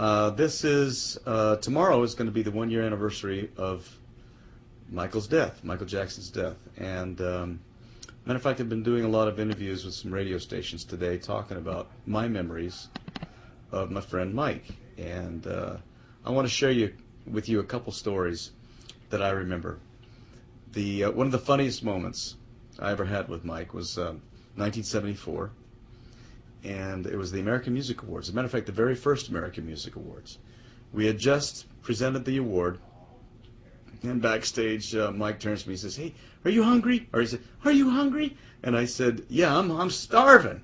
This is tomorrow is going to be the 1 year anniversary of Michael's death, Michael Jackson's death. And matter of fact, I've been doing a lot of interviews with some radio stations today talking about my memories of my friend Mike. And I want to share with you a couple stories that I remember. One of the funniest moments I ever had with Mike was 1974, and it was the American Music Awards. As a matter of fact, the very first American Music Awards. We had just presented the award, and backstage, Mike turns to me and says, "Hey, are you hungry?" Or he said, "Are you hungry?" And I said, "Yeah, I'm starving."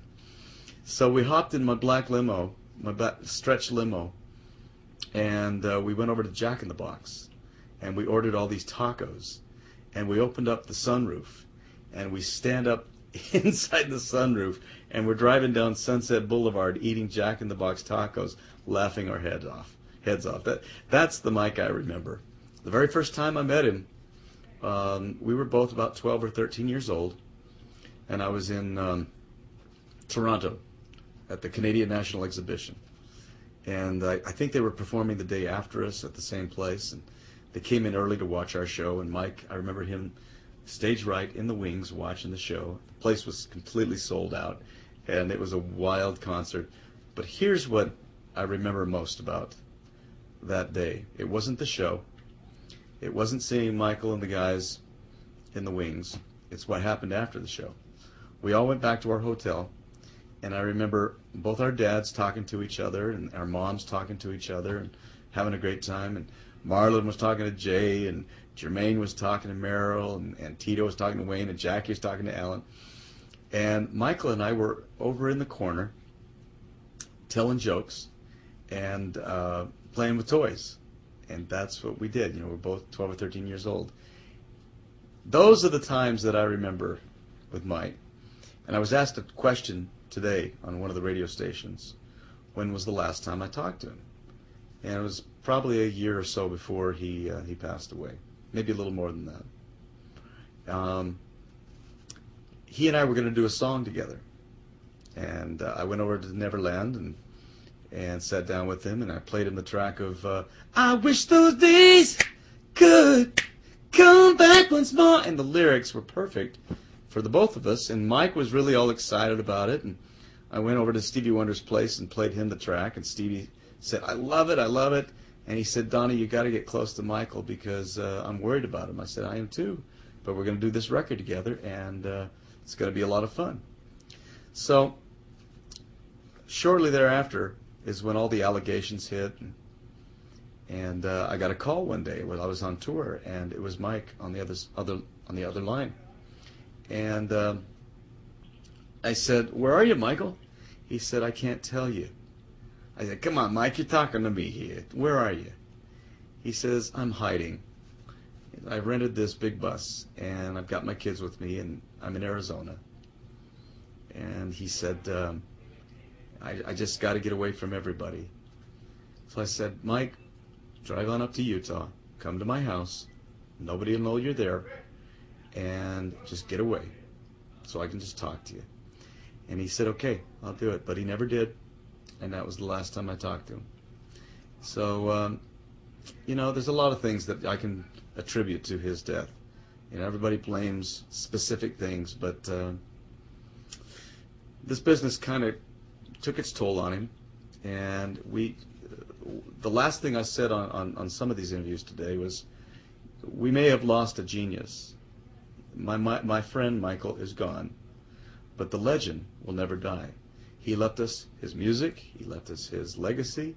So we hopped in my black limo, my stretch limo, and we went over to Jack in the Box, and we ordered all these tacos, and we opened up the sunroof, and we stand up inside the sunroof, and we're driving down Sunset Boulevard eating Jack in the Box tacos, laughing our heads off. That's the Mike I remember. The very first time I met him, we were both about 12 or 13 years old, and I was in Toronto at the Canadian National Exhibition. And I think they were performing the day after us at the same place, and they came in early to watch our show. And Mike, I remember him stage right in the wings watching the show. The place was completely sold out, and it was a wild concert. But here's what I remember most about that day. It wasn't the show. It wasn't seeing Michael and the guys in the wings. It's what happened after the show. We all went back to our hotel, and I remember both our dads talking to each other and our moms talking to each other and having a great time. And Marlon was talking to Jay, and Jermaine was talking to Merrill, and Tito was talking to Wayne, and Jackie was talking to Alan. And Michael and I were over in the corner telling jokes and playing with toys. And that's what we did. You know, we're both 12 or 13 years old. Those are the times that I remember with Mike. And I was asked a question today on one of the radio stations. When was the last time I talked to him? And it was probably a year or so before he passed away. Maybe a little more than that. He and I were going to do a song together. And I went over to Neverland and sat down with him, and I played him the track of "I Wish Those Days Could Come Back Once More," and the lyrics were perfect for the both of us, and Mike was really all excited about it. And I went over to Stevie Wonder's place and played him the track, and Stevie said, "I love it, I love it." And he said, "Donny, you got to get close to Michael because I'm worried about him." I said, "I am too, but we're going to do this record together, and it's going to be a lot of fun." So shortly thereafter is when all the allegations hit, and I got a call one day when I was on tour, and it was Mike on the other line. And I said, "Where are you, Michael?" He said, "I can't tell you." I said, "Come on, Mike, you're talking to me here. Where are you?" He says, "I'm hiding. I rented this big bus, and I've got my kids with me, and I'm in Arizona." And he said, I just got to get away from everybody. So I said, "Mike, drive on up to Utah. Come to my house. Nobody will know you're there. And just get away so I can just talk to you." And he said, "Okay, I'll do it." But he never did. And that was the last time I talked to him. So, you know, there's a lot of things that I can attribute to his death. You know, everybody blames specific things, but this business kind of took its toll on him. And the last thing I said on some of these interviews today was, we may have lost a genius. My friend Michael is gone, but the legend will never die. He left us his music, he left us his legacy,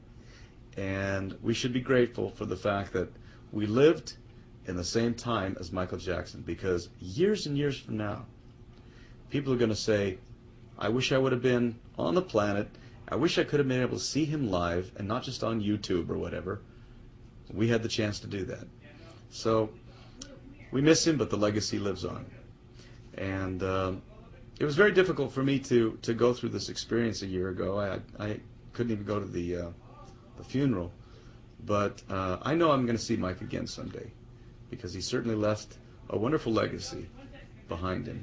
and we should be grateful for the fact that we lived in the same time as Michael Jackson, because years and years from now, people are going to say, "I wish I would have been on the planet. I wish I could have been able to see him live and not just on YouTube or whatever." We had the chance to do that. So we miss him, but the legacy lives on. And it was very difficult for me to go through this experience a year ago. I couldn't even go to the funeral. But I know I'm going to see Mike again someday, because he certainly left a wonderful legacy behind him.